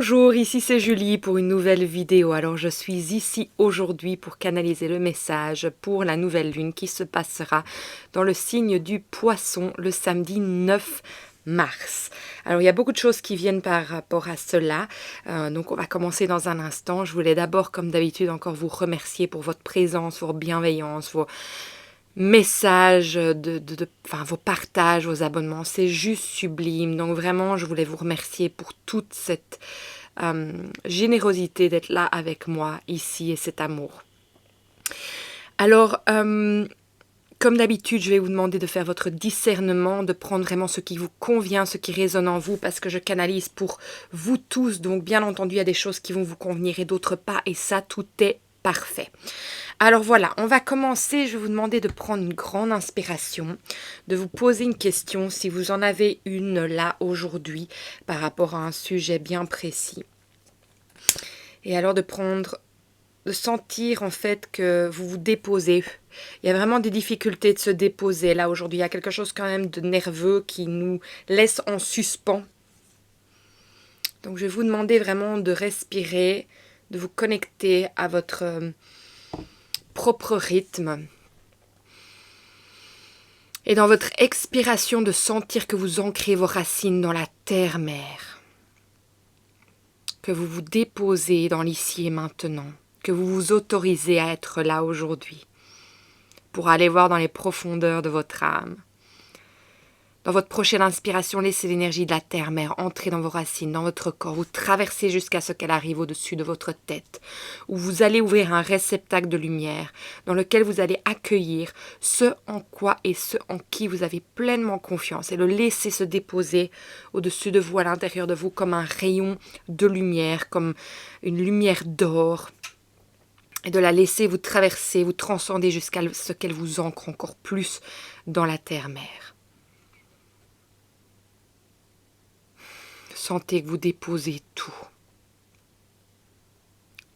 Bonjour, ici c'est Julie pour une nouvelle vidéo. Alors je suis ici aujourd'hui pour canaliser le message pour la nouvelle lune qui se passera dans le signe du Poisson le samedi 9 mars. Alors il y a beaucoup de choses qui viennent par rapport à cela, donc on va commencer dans un instant. Je voulais d'abord comme d'habitude encore vous remercier pour votre présence, votre bienveillance, vos messages, enfin, vos partages, vos abonnements, c'est juste sublime. Donc vraiment, je voulais vous remercier pour toute cette générosité d'être là avec moi ici et cet amour. Alors, comme d'habitude, je vais vous demander de faire votre discernement, de prendre vraiment ce qui vous convient, ce qui résonne en vous, parce que je canalise pour vous tous. Donc, bien entendu, il y a des choses qui vont vous convenir et d'autres pas, et ça, tout est parfait. Alors voilà, on va commencer. Je vais vous demander de prendre une grande inspiration, de vous poser une question si vous en avez une là aujourd'hui par rapport à un sujet bien précis. Et alors de sentir en fait que vous vous déposez. Il y a vraiment des difficultés de se déposer là aujourd'hui. Il y a quelque chose quand même de nerveux qui nous laisse en suspens. Donc je vais vous demander vraiment de respirer, de vous connecter à votre propre rythme. Et dans votre expiration, de sentir que vous ancrez vos racines dans la terre-mère. Que vous vous déposez dans l'ici et maintenant. Que vous vous autorisez à être là aujourd'hui. Pour aller voir dans les profondeurs de votre âme. Dans votre prochaine inspiration, laissez l'énergie de la terre-mère entrer dans vos racines, dans votre corps. Vous traversez jusqu'à ce qu'elle arrive au-dessus de votre tête, où vous allez ouvrir un réceptacle de lumière, dans lequel vous allez accueillir ce en quoi et ce en qui vous avez pleinement confiance, et le laisser se déposer au-dessus de vous, à l'intérieur de vous, comme un rayon de lumière, comme une lumière d'or, et de la laisser vous traverser, vous transcender jusqu'à ce qu'elle vous ancre encore plus dans la terre-mère. Sentez que vous déposez tout.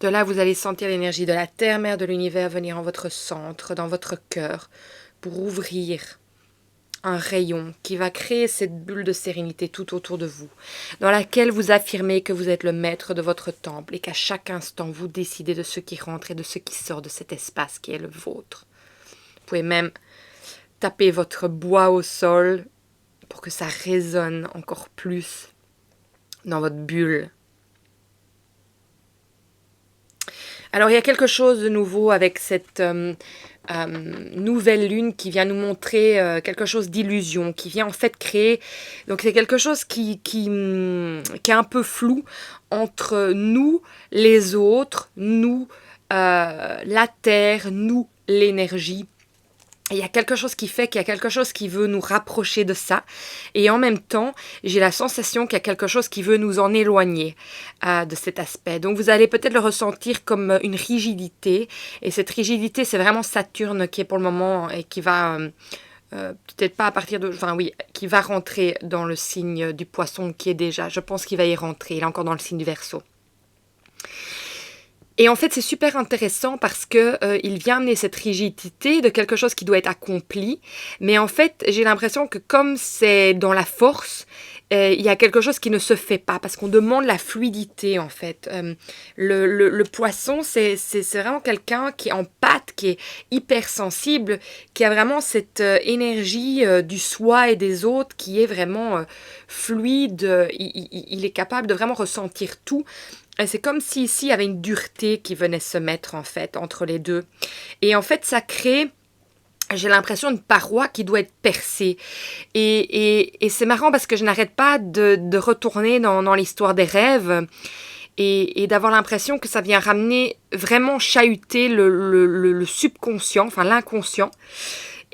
De là, vous allez sentir l'énergie de la terre-mère de l'univers venir en votre centre, dans votre cœur, pour ouvrir un rayon qui va créer cette bulle de sérénité tout autour de vous, dans laquelle vous affirmez que vous êtes le maître de votre temple et qu'à chaque instant, vous décidez de ce qui rentre et de ce qui sort de cet espace qui est le vôtre. Vous pouvez même taper votre bois au sol pour que ça résonne encore plus dans votre bulle. Alors il y a quelque chose de nouveau avec cette nouvelle lune qui vient nous montrer quelque chose d'illusion, qui vient en fait créer, donc c'est quelque chose qui est un peu flou entre nous, les autres, nous, la terre, nous, l'énergie. Il y a quelque chose qui fait qu'il y a quelque chose qui veut nous rapprocher de ça. Et en même temps, j'ai la sensation qu'il y a quelque chose qui veut nous en éloigner de cet aspect. Donc vous allez peut-être le ressentir comme une rigidité. Et cette rigidité, c'est vraiment Saturne qui est pour le moment et qui va... peut-être pas à partir de... Enfin oui, qui va rentrer dans le signe du Poisson qui est déjà... Je pense qu'il va y rentrer. Il est encore dans le signe du Verseau. Et en fait, c'est super intéressant parce que il vient amener cette rigidité de quelque chose qui doit être accompli. Mais en fait, j'ai l'impression que comme c'est dans la force, il y a quelque chose qui ne se fait pas parce qu'on demande la fluidité en fait. Le poisson, c'est vraiment quelqu'un qui est en pâte, qui est hypersensible, qui a vraiment cette énergie du soi et des autres qui est vraiment fluide. Il est capable de vraiment ressentir tout. Et c'est comme si ici, il y avait une dureté qui venait se mettre, en fait, entre les deux. Et en fait, ça crée, j'ai l'impression, une paroi qui doit être percée. Et c'est marrant parce que je n'arrête pas de retourner dans l'histoire des rêves et d'avoir l'impression que ça vient ramener, vraiment chahuter le subconscient, enfin l'inconscient.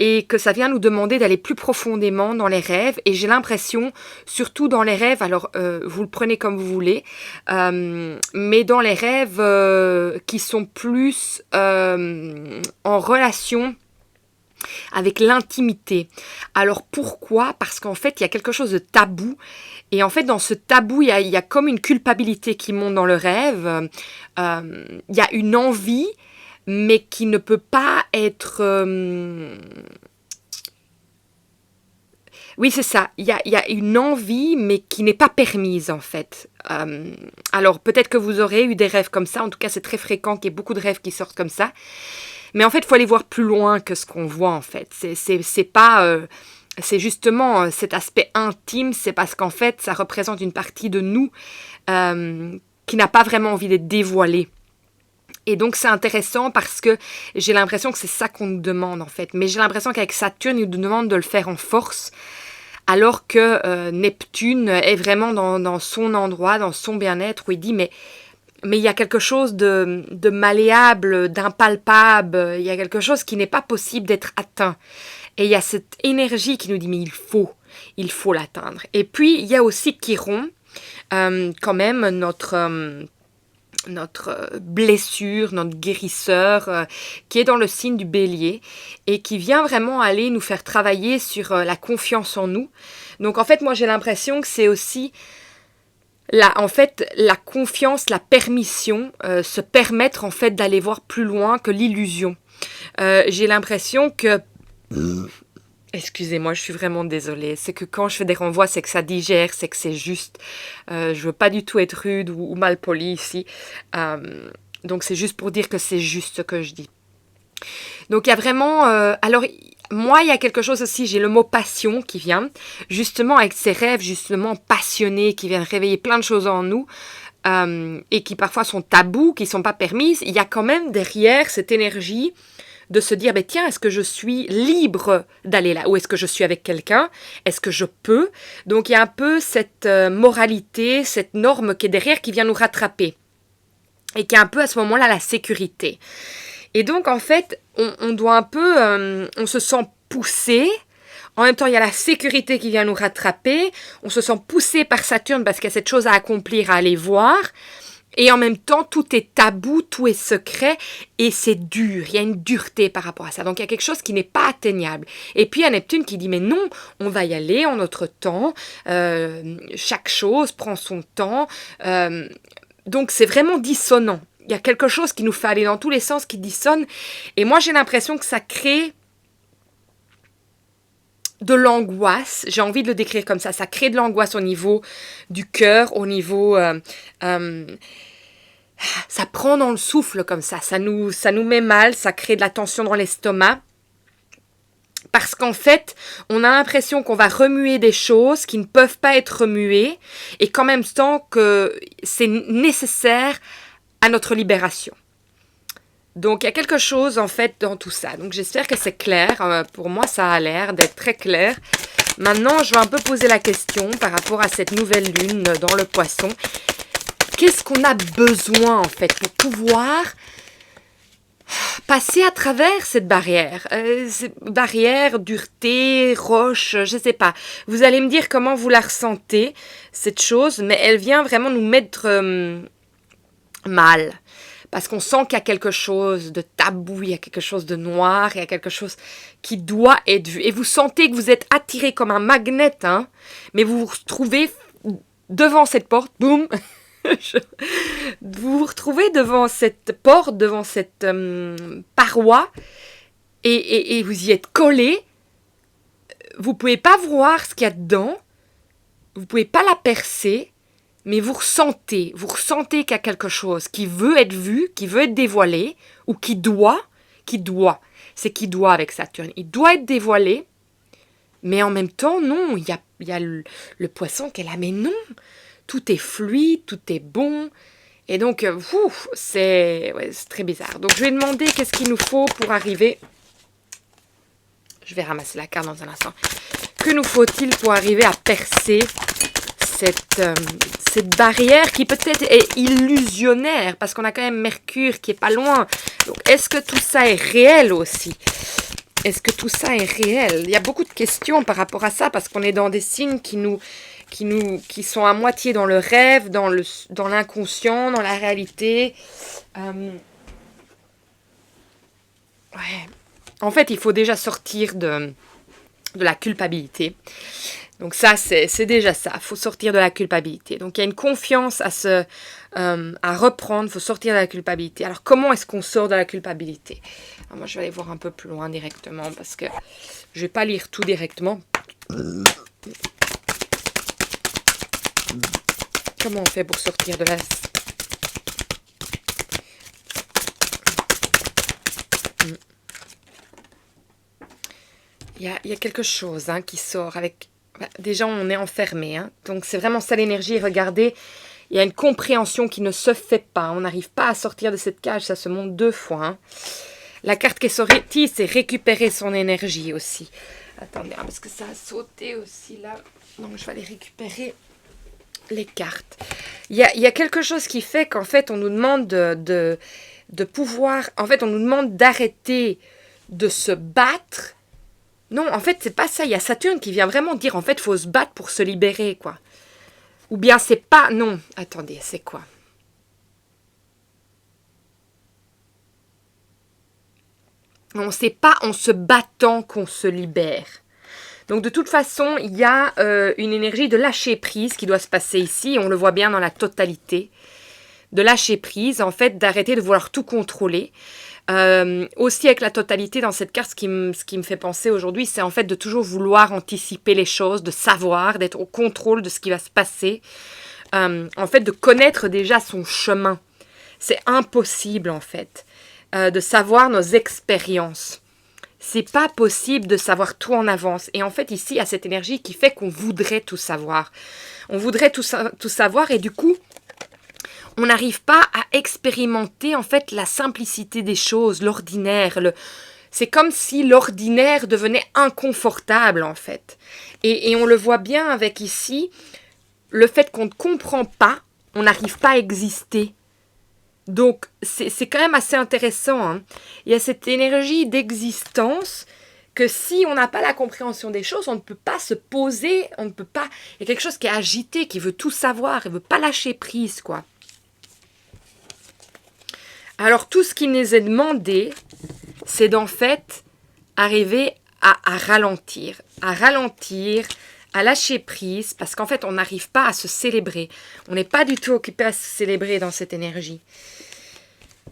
Et que ça vient nous demander d'aller plus profondément dans les rêves. Et j'ai l'impression, surtout dans les rêves, alors vous le prenez comme vous voulez, mais dans les rêves qui sont plus en relation avec l'intimité. Alors pourquoi? Parce qu'en fait, il y a quelque chose de tabou. Et en fait, dans ce tabou, il y a comme une culpabilité qui monte dans le rêve. Il y a une envie, mais qui ne peut pas être... Oui, c'est ça. Il y a une envie, mais qui n'est pas permise, en fait. Alors peut-être que vous aurez eu des rêves comme ça, en tout cas c'est très fréquent qu'il y ait beaucoup de rêves qui sortent comme ça. Mais en fait, il faut aller voir plus loin que ce qu'on voit en fait. C'est pas... c'est justement cet aspect intime, c'est parce qu'en fait, ça représente une partie de nous qui n'a pas vraiment envie d'être dévoilée. Et donc, c'est intéressant parce que j'ai l'impression que c'est ça qu'on nous demande, en fait. Mais j'ai l'impression qu'avec Saturne, il nous demande de le faire en force, alors que Neptune est vraiment dans son endroit, dans son bien-être, où il dit, mais il y a quelque chose de malléable, d'impalpable, il y a quelque chose qui n'est pas possible d'être atteint. Et il y a cette énergie qui nous dit, mais il faut l'atteindre. Et puis, il y a aussi Chiron, quand même, notre blessure, notre guérisseur, qui est dans le signe du Bélier et qui vient vraiment aller nous faire travailler sur la confiance en nous. Donc en fait, moi j'ai l'impression que c'est aussi la confiance, la permission, se permettre en fait d'aller voir plus loin que l'illusion. J'ai l'impression que... Excusez-moi, je suis vraiment désolée. C'est que quand je fais des renvois, c'est que ça digère, c'est que c'est juste. Je veux pas du tout être rude ou mal polie ici. Donc c'est juste pour dire que c'est juste ce que je dis. Donc il y a vraiment... alors, moi, il y a quelque chose aussi, j'ai le mot passion qui vient, justement avec ces rêves, justement passionnés, qui viennent réveiller plein de choses en nous, et qui parfois sont tabous, qui sont pas permises. Il y a quand même derrière cette énergie de se dire, tiens, est-ce que je suis libre d'aller là? Ou est-ce que je suis avec quelqu'un? Est-ce que je peux? Donc, il y a un peu cette moralité, cette norme qui est derrière, qui vient nous rattraper. Et qui est un peu à ce moment-là la sécurité. Et donc, en fait, on doit un peu... on se sent poussé. En même temps, il y a la sécurité qui vient nous rattraper. On se sent poussé par Saturne parce qu'il y a cette chose à accomplir, à aller voir. Et en même temps, tout est tabou, tout est secret et c'est dur. Il y a une dureté par rapport à ça. Donc, il y a quelque chose qui n'est pas atteignable. Et puis, il y a Neptune qui dit, mais non, on va y aller en notre temps. Chaque chose prend son temps. Donc, c'est vraiment dissonant. Il y a quelque chose qui nous fait aller dans tous les sens, qui dissonne. Et moi, j'ai l'impression que ça crée de l'angoisse. J'ai envie de le décrire comme ça. Ça crée de l'angoisse au niveau du cœur, au niveau... ça prend dans le souffle comme ça. Ça nous met mal, ça crée de la tension dans l'estomac. Parce qu'en fait, on a l'impression qu'on va remuer des choses qui ne peuvent pas être remuées et qu'en même temps que c'est nécessaire à notre libération. Donc, il y a quelque chose, en fait, dans tout ça. Donc, j'espère que c'est clair. Pour moi, ça a l'air d'être très clair. Maintenant, je vais un peu poser la question par rapport à cette nouvelle lune dans le Poisson. Qu'est-ce qu'on a besoin, en fait, pour pouvoir passer à travers cette barrière, dureté, roche, je ne sais pas. Vous allez me dire comment vous la ressentez, cette chose, mais elle vient vraiment nous mettre mal. Parce qu'on sent qu'il y a quelque chose de tabou, il y a quelque chose de noir, il y a quelque chose qui doit être vu. Et vous sentez que vous êtes attiré comme un magnet, hein, mais vous vous retrouvez devant cette porte, boum. Vous vous retrouvez devant cette porte, devant cette paroi, et vous y êtes collé. Vous ne pouvez pas voir ce qu'il y a dedans, vous ne pouvez pas la percer, mais vous ressentez qu'il y a quelque chose qui veut être vu, qui veut être dévoilé, ou qui doit, c'est qui doit avec Saturne. Il doit être dévoilé, mais en même temps, non, il y a le Poisson qui est là, mais non. Tout est fluide, tout est bon. Et donc, c'est très bizarre. Donc, je vais demander qu'est-ce qu'il nous faut pour arriver... Je vais ramasser la carte dans un instant. Que nous faut-il pour arriver à percer cette barrière qui peut-être est illusionnaire, parce qu'on a quand même Mercure qui est pas loin. Donc, est-ce que tout ça est réel aussi? Est-ce que tout ça est réel? Il y a beaucoup de questions par rapport à ça, parce qu'on est dans des signes qui sont à moitié dans le rêve, dans l'inconscient, dans la réalité. Ouais. En fait, il faut déjà sortir de la culpabilité. Donc ça, c'est déjà ça. Il faut sortir de la culpabilité. Donc il y a une confiance à reprendre. Il faut sortir de la culpabilité. Alors comment est-ce qu'on sort de la culpabilité? Alors, moi, je vais aller voir un peu plus loin directement parce que je ne vais pas lire tout directement. Comment on fait pour sortir de la... Il y a quelque chose qui sort avec... Déjà, on est enfermé. Donc, c'est vraiment ça l'énergie. Regardez, il y a une compréhension qui ne se fait pas. On n'arrive pas à sortir de cette cage. Ça se monte 2 fois. La carte qui est sortie, c'est récupérer son énergie aussi. Attendez, parce que ça a sauté aussi là. Donc, je vais aller récupérer les cartes. Il y a quelque chose qui fait qu'en fait, on nous demande de pouvoir... En fait, on nous demande d'arrêter de se battre. Non, en fait, c'est pas ça. Il y a Saturne qui vient vraiment dire, en fait, il faut se battre pour se libérer, quoi. Ou bien c'est pas... Non, attendez, c'est quoi? On sait pas en se battant qu'on se libère. Donc, de toute façon, il y a une énergie de lâcher prise qui doit se passer ici. On le voit bien dans la totalité. De lâcher prise, en fait, d'arrêter de vouloir tout contrôler. Aussi avec la totalité dans cette carte, ce qui me fait penser aujourd'hui, c'est en fait de toujours vouloir anticiper les choses, de savoir, d'être au contrôle de ce qui va se passer, en fait de connaître déjà son chemin. C'est impossible en fait de savoir nos expériences. C'est pas possible de savoir tout en avance. Et en fait ici, il y a cette énergie qui fait qu'on voudrait tout savoir. On voudrait tout savoir et du coup, on n'arrive pas à expérimenter en fait la simplicité des choses, l'ordinaire. C'est comme si l'ordinaire devenait inconfortable en fait. Et on le voit bien avec ici, le fait qu'on ne comprend pas, on n'arrive pas à exister. Donc c'est quand même assez intéressant. Il y a cette énergie d'existence que si on n'a pas la compréhension des choses, on ne peut pas se poser, on ne peut pas... Il y a quelque chose qui est agité, qui veut tout savoir, il ne veut pas lâcher prise, quoi. Alors, tout ce qui nous est demandé, c'est d'en fait arriver à ralentir, à lâcher prise, parce qu'en fait, on n'arrive pas à se célébrer. On n'est pas du tout occupé à se célébrer dans cette énergie.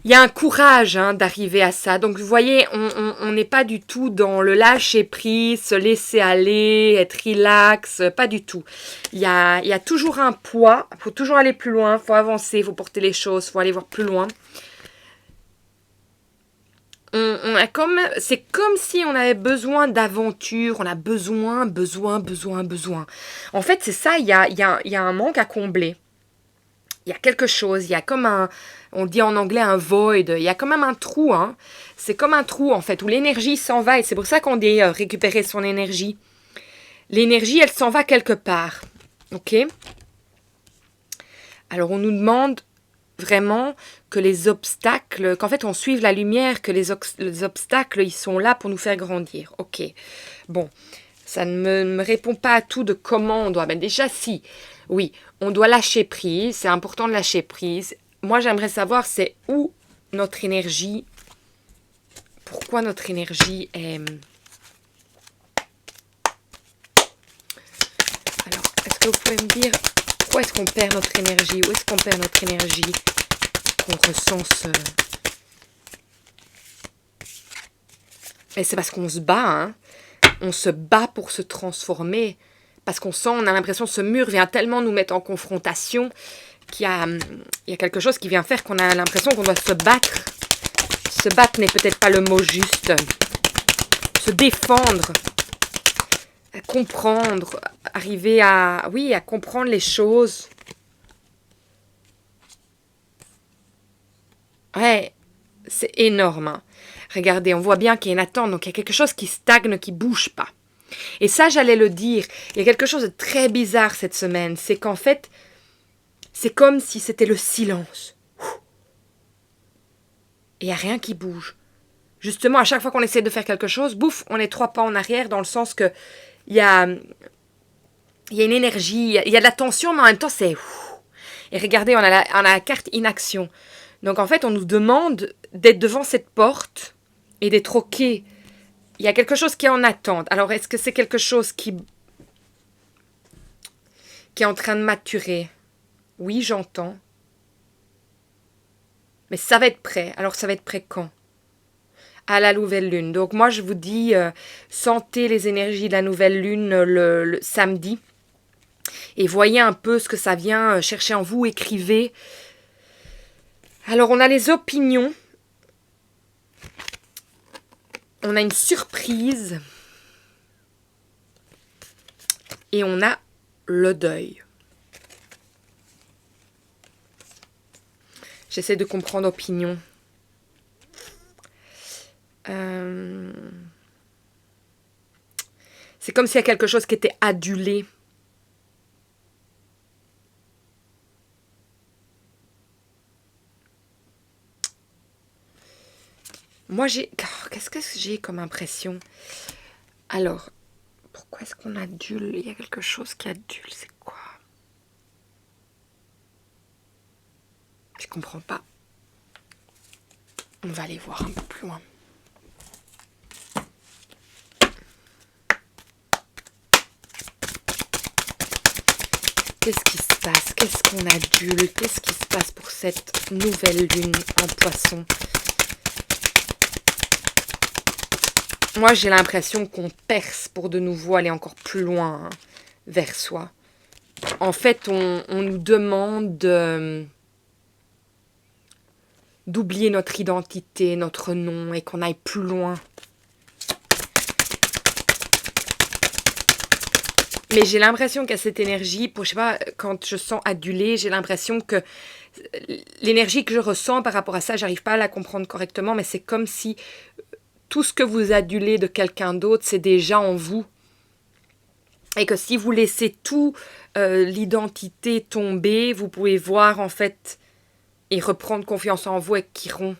Il y a un courage d'arriver à ça. Donc, vous voyez, on n'est pas du tout dans le lâcher prise, se laisser aller, être relax, pas du tout. Il y a toujours un poids, il faut toujours aller plus loin, il faut avancer, il faut porter les choses, il faut aller voir plus loin. C'est comme si on avait besoin d'aventure, on a besoin. En fait, c'est ça, il y a un manque à combler. Il y a quelque chose, il y a comme on dit en anglais un void, il y a quand même un trou. C'est comme un trou en fait, où l'énergie s'en va et c'est pour ça qu'on dit récupérer son énergie. L'énergie, elle s'en va quelque part. Ok? Alors, on nous demande vraiment que les obstacles, qu'en fait on suive la lumière, que les obstacles, ils sont là pour nous faire grandir. Ok, bon, ça ne me répond pas à tout de comment on doit, mais déjà si, oui, on doit lâcher prise, c'est important de lâcher prise. Moi j'aimerais savoir c'est où notre énergie, pourquoi notre énergie est... Alors, est-ce que vous pouvez me dire où est-ce qu'on perd notre énergie? Où est-ce qu'on perd notre énergie? Qu'on ressent ce... Et c'est parce qu'on se bat, On se bat pour se transformer. Parce qu'on sent, on a l'impression que ce mur vient tellement nous mettre en confrontation qu'il y a quelque chose qui vient faire qu'on a l'impression qu'on doit se battre. Se battre n'est peut-être pas le mot juste. Se défendre. À comprendre. Arriver à comprendre les choses. Ouais, c'est énorme. Regardez, on voit bien qu'il y a une attente, donc il y a quelque chose qui stagne, qui ne bouge pas. Et ça, j'allais le dire, il y a quelque chose de très bizarre cette semaine, c'est qu'en fait, c'est comme si c'était le silence. Et il n'y a rien qui bouge. Justement, à chaque fois qu'on essaie de faire quelque chose, bouf, on est 3 pas en arrière, dans le sens que il y a une énergie, il y a de la tension, mais en même temps, c'est... Et regardez, on a la carte inaction. Donc en fait, on nous demande d'être devant cette porte et d'être OK. Il y a quelque chose qui est en attente. Alors, est-ce que c'est quelque chose qui est en train de maturer? Oui, j'entends. Mais ça va être prêt. Alors, ça va être prêt quand? À la nouvelle lune. Donc moi, je vous dis, sentez les énergies de la nouvelle lune le samedi. Et voyez un peu ce que ça vient chercher en vous, écrivez. Alors, on a les opinions. On a une surprise. Et on a le deuil. J'essaie de comprendre opinion. C'est comme s'il y a quelque chose qui était adulé. Moi, qu'est-ce que j'ai comme impression? Alors, pourquoi est-ce qu'on adule? Il y a quelque chose qui adule, c'est quoi? Je comprends pas. On va aller voir un peu plus loin. Qu'est-ce qui se passe? Qu'est-ce qu'on adule? Qu'est-ce qui se passe pour cette nouvelle lune en Poisson? Moi, j'ai l'impression qu'on perce pour de nouveau aller encore plus loin hein, vers soi. En fait, on nous demande d'oublier notre identité, notre nom, et qu'on aille plus loin. Mais j'ai l'impression qu'à cette énergie, je sais pas, quand je sens adulée, j'ai l'impression que l'énergie que je ressens par rapport à ça, j'arrive pas à la comprendre correctement, mais c'est comme si tout ce que vous adulez de quelqu'un d'autre, c'est déjà en vous. Et que si vous laissez tout l'identité tomber, vous pouvez voir en fait et reprendre confiance en vous et Chiron.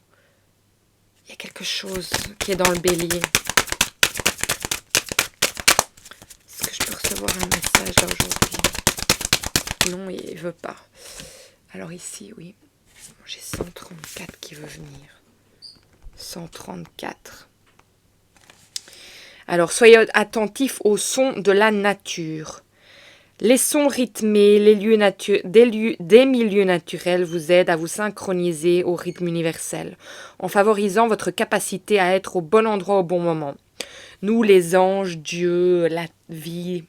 Il y a quelque chose qui est dans le bélier. Est-ce que je peux recevoir un message là aujourd'hui? Non, il ne veut pas. Alors ici, oui. J'ai 134 qui veut venir. 134. Alors, soyez attentifs aux sons de la nature. Les sons rythmés, des milieux naturels vous aident à vous synchroniser au rythme universel, en favorisant votre capacité à être au bon endroit au bon moment. Nous, les anges, Dieu, la vie,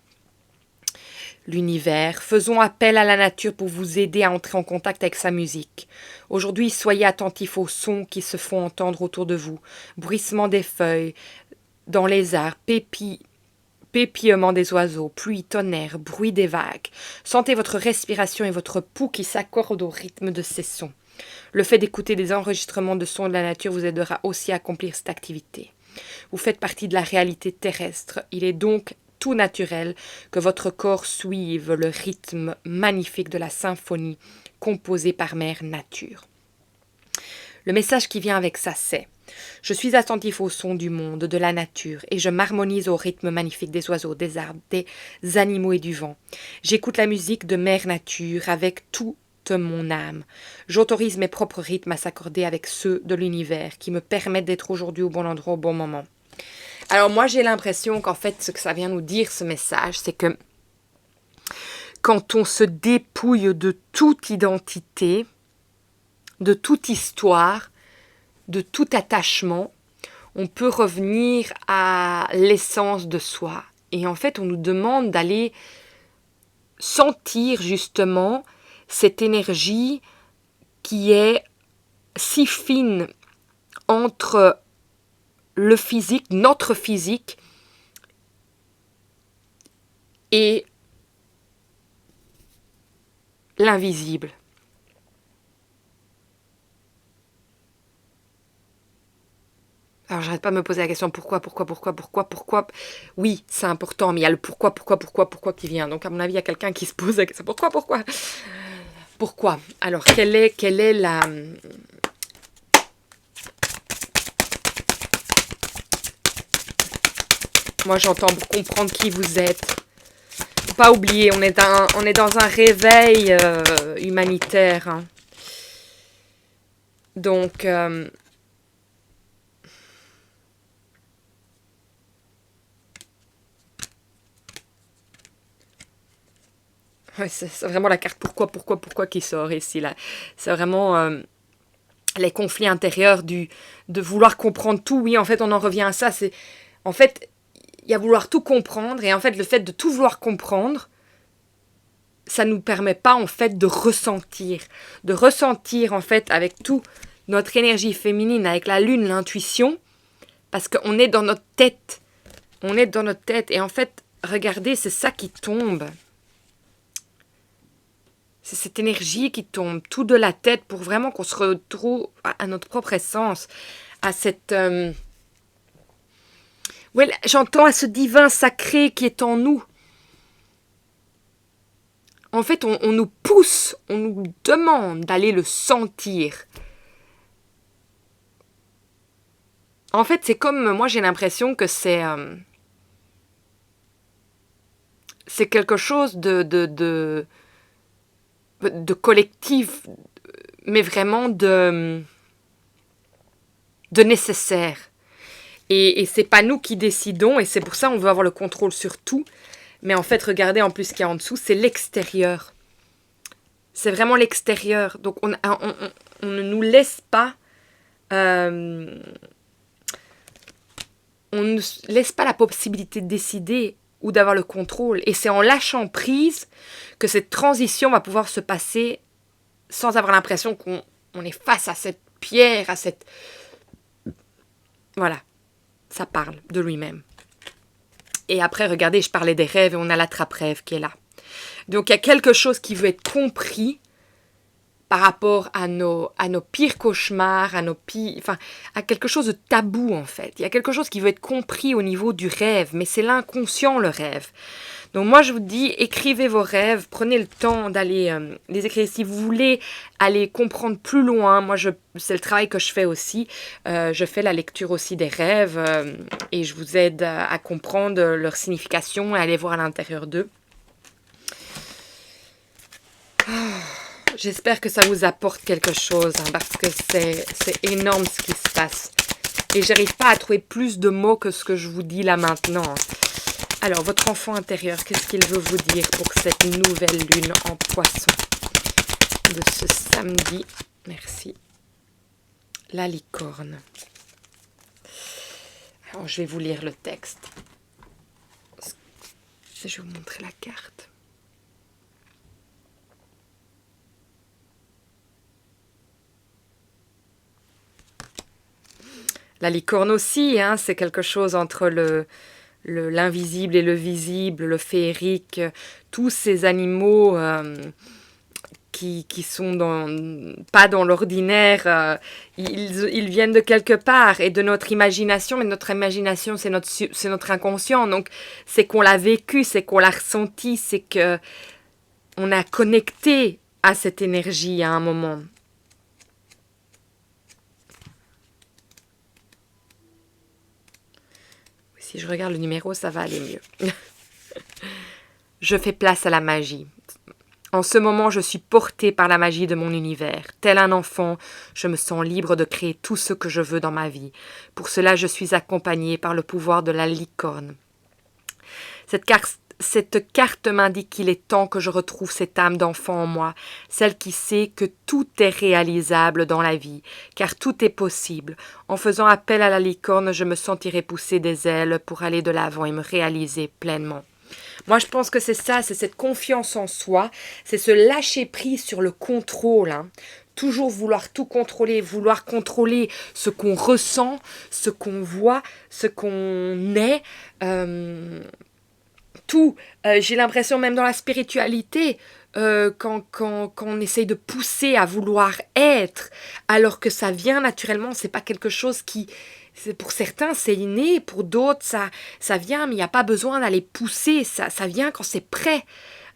l'univers, faisons appel à la nature pour vous aider à entrer en contact avec sa musique. Aujourd'hui, soyez attentifs aux sons qui se font entendre autour de vous. Bruissement des feuilles dans les arbres, pépillement des oiseaux, pluie, tonnerre, bruit des vagues. Sentez votre respiration et votre pouls qui s'accordent au rythme de ces sons. Le fait d'écouter des enregistrements de sons de la nature vous aidera aussi à accomplir cette activité. Vous faites partie de la réalité terrestre. Il est donc tout naturel que votre corps suive le rythme magnifique de la symphonie composée par Mère Nature. Le message qui vient avec ça, c'est: je suis attentif au son du monde, de la nature, et je m'harmonise au rythme magnifique des oiseaux, des arbres, des animaux et du vent. J'écoute la musique de Mère Nature avec toute mon âme. J'autorise mes propres rythmes à s'accorder avec ceux de l'univers qui me permettent d'être aujourd'hui au bon endroit au bon moment. Alors moi, j'ai l'impression qu'en fait, ce que ça vient nous dire, ce message, c'est que quand on se dépouille de toute identité, de toute histoire, de tout attachement, on peut revenir à l'essence de soi. Et en fait, on nous demande d'aller sentir justement cette énergie qui est si fine entre le physique, notre physique, et l'invisible. Alors, j'arrête pas de me poser la question pourquoi. Oui, c'est important, mais il y a le pourquoi qui vient. Donc, à mon avis, il y a quelqu'un qui se pose la question pourquoi. Alors, quelle est la... Moi, j'entends pour comprendre qui vous êtes. Faut pas oublier, on est dans un réveil humanitaire. Hein. Donc... Ouais, c'est vraiment la carte pourquoi qui sort ici. Là. C'est vraiment les conflits intérieurs de vouloir comprendre tout. Oui, en fait, on en revient à ça. En fait, il y a vouloir tout comprendre. Et en fait, le fait de tout vouloir comprendre, ça nous permet pas en fait de ressentir en fait avec tout notre énergie féminine, avec la lune, l'intuition, parce qu'on est dans notre tête. On est dans notre tête. Et en fait, regardez, c'est ça qui tombe. C'est cette énergie qui tombe tout de la tête pour vraiment qu'on se retrouve à notre propre essence, à cette... ouais, j'entends à ce divin sacré qui est en nous. En fait, on nous pousse, on nous demande d'aller le sentir. En fait, c'est comme, moi j'ai l'impression que c'est quelque chose de collectif, mais vraiment de nécessaire. Et c'est pas nous qui décidons, et c'est pour ça qu'on veut avoir le contrôle sur tout. Mais en fait, regardez en plus ce qu'il y a en dessous, c'est l'extérieur. C'est vraiment l'extérieur. Donc on ne nous laisse pas... on ne laisse pas la possibilité de décider ou d'avoir le contrôle. Et c'est en lâchant prise que cette transition va pouvoir se passer sans avoir l'impression qu'on est face à cette pierre, à cette... Voilà, ça parle de lui-même. Et après, regardez, je parlais des rêves et on a l'attrape-rêve qui est là. Donc il y a quelque chose qui veut être compris par rapport à nos pires cauchemars, à quelque chose de tabou en fait. Il y a quelque chose qui veut être compris au niveau du rêve, mais c'est l'inconscient le rêve. Donc moi je vous dis, écrivez vos rêves, prenez le temps d'aller les écrire. Si vous voulez aller comprendre plus loin, moi c'est le travail que je fais aussi. Je fais la lecture aussi des rêves et je vous aide à comprendre leur signification et à aller voir à l'intérieur d'eux. J'espère que ça vous apporte quelque chose, hein, parce que c'est énorme ce qui se passe. Et j'arrive pas à trouver plus de mots que ce que je vous dis là maintenant. Alors, votre enfant intérieur, qu'est-ce qu'il veut vous dire pour cette nouvelle lune en poisson de ce samedi? Merci. La licorne. Alors, je vais vous lire le texte. Je vais vous montrer la carte. La licorne aussi, hein, c'est quelque chose entre l'invisible et le visible, le féerique, tous ces animaux qui sont pas dans l'ordinaire, ils viennent de quelque part et de notre imagination, mais notre imagination c'est notre inconscient, donc c'est qu'on l'a vécu, c'est qu'on l'a ressenti, c'est que on a connecté à cette énergie à un moment. Si je regarde le numéro, ça va aller mieux. Je fais place à la magie. En ce moment, je suis portée par la magie de mon univers. Tel un enfant, je me sens libre de créer tout ce que je veux dans ma vie. Pour cela, je suis accompagnée par le pouvoir de la licorne. Cette carte m'indique qu'il est temps que je retrouve cette âme d'enfant en moi, celle qui sait que tout est réalisable dans la vie, car tout est possible. En faisant appel à la licorne, je me sentirai pousser des ailes pour aller de l'avant et me réaliser pleinement. Moi, je pense que c'est ça, c'est cette confiance en soi, c'est ce lâcher prise sur le contrôle, hein. Toujours vouloir tout contrôler, vouloir contrôler ce qu'on ressent, ce qu'on voit, ce qu'on est. Tout, j'ai l'impression même dans la spiritualité, quand on essaye de pousser à vouloir être, alors que ça vient naturellement, c'est pas quelque chose qui... Pour certains, c'est inné, pour d'autres, ça vient, mais il n'y a pas besoin d'aller pousser, ça vient quand c'est prêt.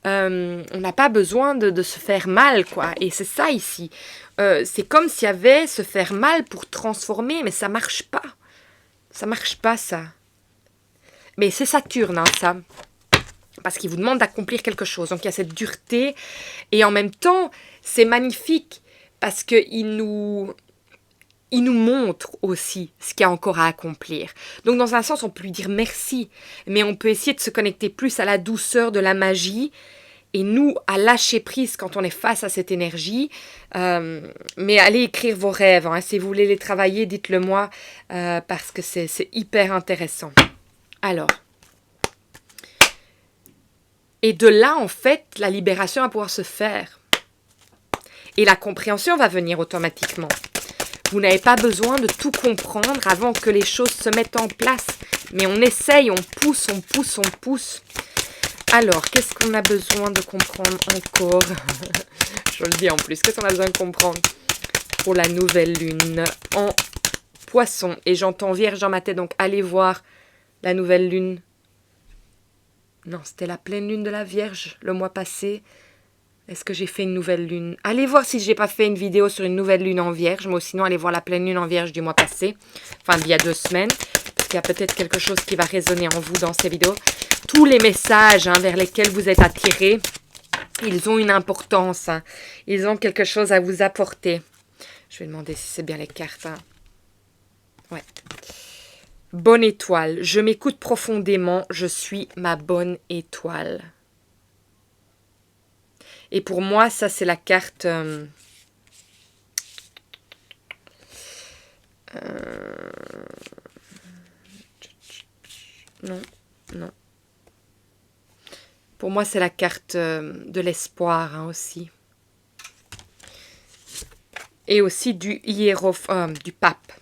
On n'a pas besoin de se faire mal, quoi. Et c'est ça ici. C'est comme s'il y avait se faire mal pour transformer, mais ça marche pas. Ça marche pas, ça. Mais c'est Saturne, hein, ça. Parce qu'il vous demande d'accomplir quelque chose. Donc il y a cette dureté. Et en même temps, c'est magnifique parce qu'il nous montre aussi ce qu'il y a encore à accomplir. Donc dans un sens, on peut lui dire merci. Mais on peut essayer de se connecter plus à la douceur de la magie. Et nous, à lâcher prise quand on est face à cette énergie. Mais allez écrire vos rêves, hein. Si vous voulez les travailler, dites-le moi. Parce que c'est hyper intéressant. Alors... Et de là, en fait, la libération va pouvoir se faire. Et la compréhension va venir automatiquement. Vous n'avez pas besoin de tout comprendre avant que les choses se mettent en place. Mais on essaye, on pousse, on pousse, on pousse. Alors, qu'est-ce qu'on a besoin de comprendre encore? Je le dis en plus, qu'est-ce qu'on a besoin de comprendre pour la nouvelle lune en Poisson? Et j'entends Vierge dans ma tête, donc allez voir la nouvelle lune. Non, c'était la pleine lune de la Vierge le mois passé. Est-ce que j'ai fait une nouvelle lune? Allez voir si je n'ai pas fait une vidéo sur une nouvelle lune en Vierge. Mais sinon, allez voir la pleine lune en Vierge du mois passé. Enfin, d'il y a 2 semaines. Parce qu'il y a peut-être quelque chose qui va résonner en vous dans ces vidéos. Tous les messages vers lesquels vous êtes attirés, ils ont une importance. Ils ont quelque chose à vous apporter. Je vais demander si c'est bien les cartes. Ouais. Bonne étoile. Je m'écoute profondément. Je suis ma bonne étoile. Et pour moi, ça, c'est la carte... Non, non. Pour moi, c'est la carte de l'espoir aussi. Et aussi du du pape.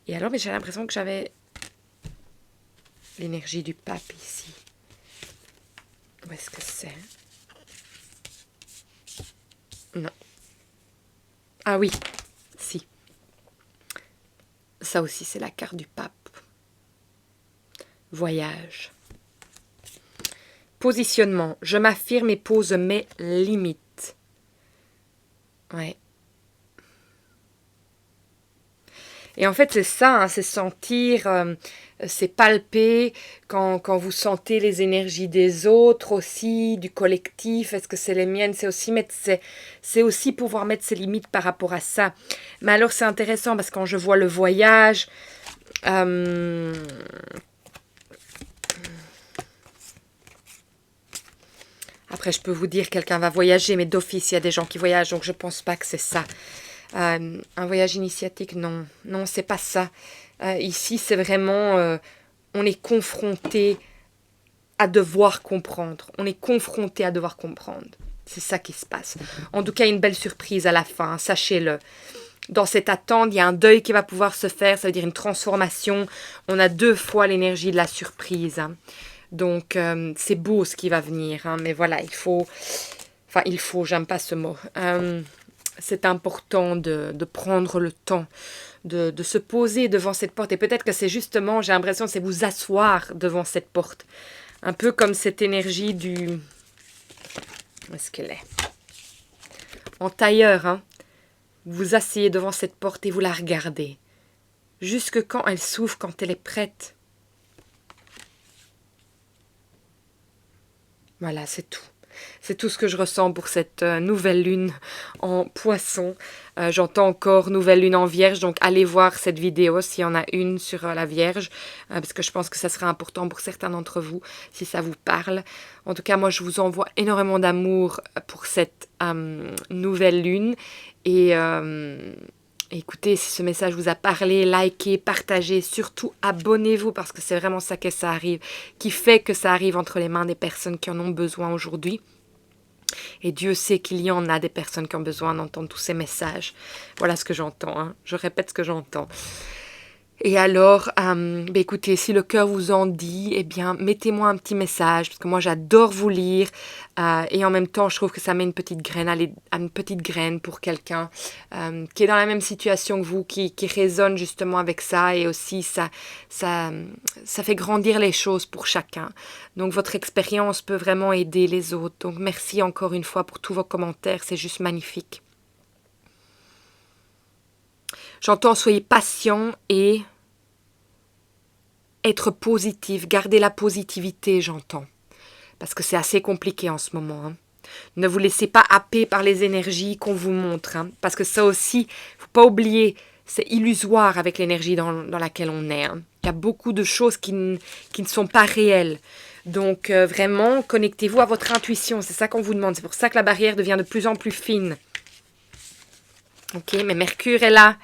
Et alors, mais j'ai l'impression que j'avais l'énergie du pape ici. Où est-ce que c'est? Non. Ah oui, si. Ça aussi, c'est la carte du pape. Voyage. Positionnement. Je m'affirme et pose mes limites. Ouais. Et en fait, c'est ça, c'est sentir, c'est palper quand vous sentez les énergies des autres aussi, du collectif. Est-ce que c'est les miennes? C'est aussi c'est aussi pouvoir mettre ses limites par rapport à ça. Mais alors, c'est intéressant parce que quand je vois le voyage, après, je peux vous dire quelqu'un va voyager, mais d'office, il y a des gens qui voyagent, donc je ne pense pas que c'est ça. Un voyage initiatique, non. Non, c'est pas ça. Ici, c'est vraiment... on est confronté à devoir comprendre. On est confronté à devoir comprendre. C'est ça qui se passe. En tout cas, une belle surprise à la fin, sachez-le. Dans cette attente, il y a un deuil qui va pouvoir se faire, ça veut dire une transformation. On a 2 fois l'énergie de la surprise. Donc, c'est beau ce qui va venir. Mais voilà, il faut... Enfin, j'aime pas ce mot. C'est important de prendre le temps, de se poser devant cette porte. Et peut-être que c'est justement, j'ai l'impression, c'est vous asseoir devant cette porte. Un peu comme cette énergie du... Où est-ce qu'elle est? En tailleur, Vous vous asseyez devant cette porte et vous la regardez. Jusque quand elle s'ouvre, quand elle est prête. Voilà, c'est tout. C'est tout ce que je ressens pour cette nouvelle lune en Poisson. J'entends encore nouvelle lune en Vierge, donc allez voir cette vidéo s'il y en a une sur la Vierge, parce que je pense que ça sera important pour certains d'entre vous, si ça vous parle. En tout cas, moi, je vous envoie énormément d'amour pour cette nouvelle lune. Et écoutez, si ce message vous a parlé, likez, partagez, surtout abonnez-vous parce que c'est vraiment ça que ça arrive, qui fait que ça arrive entre les mains des personnes qui en ont besoin aujourd'hui. Et Dieu sait qu'il y en a des personnes qui ont besoin d'entendre tous ces messages. Voilà ce que j'entends, Je répète ce que j'entends. Et alors, écoutez, si le cœur vous en dit, eh bien, mettez-moi un petit message, parce que moi, j'adore vous lire, et en même temps, je trouve que ça met une petite graine pour quelqu'un qui est dans la même situation que vous, qui résonne justement avec ça, et aussi, ça fait grandir les choses pour chacun. Donc, votre expérience peut vraiment aider les autres. Donc, merci encore une fois pour tous vos commentaires, c'est juste magnifique. J'entends, soyez patient et être positif, garder la positivité, j'entends. Parce que c'est assez compliqué en ce moment. Ne vous laissez pas happer par les énergies qu'on vous montre. Parce que ça aussi, il ne faut pas oublier, c'est illusoire avec l'énergie dans laquelle on est. Il y a beaucoup de choses qui ne sont pas réelles. Donc vraiment, connectez-vous à votre intuition. C'est ça qu'on vous demande. C'est pour ça que la barrière devient de plus en plus fine. Ok, mais Mercure est là.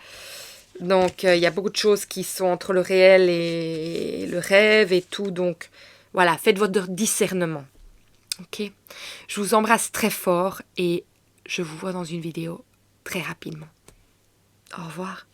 Donc, il y a beaucoup de choses qui sont entre le réel et le rêve et tout. Donc, voilà, faites votre discernement. Ok? Je vous embrasse très fort et je vous vois dans une vidéo très rapidement. Au revoir.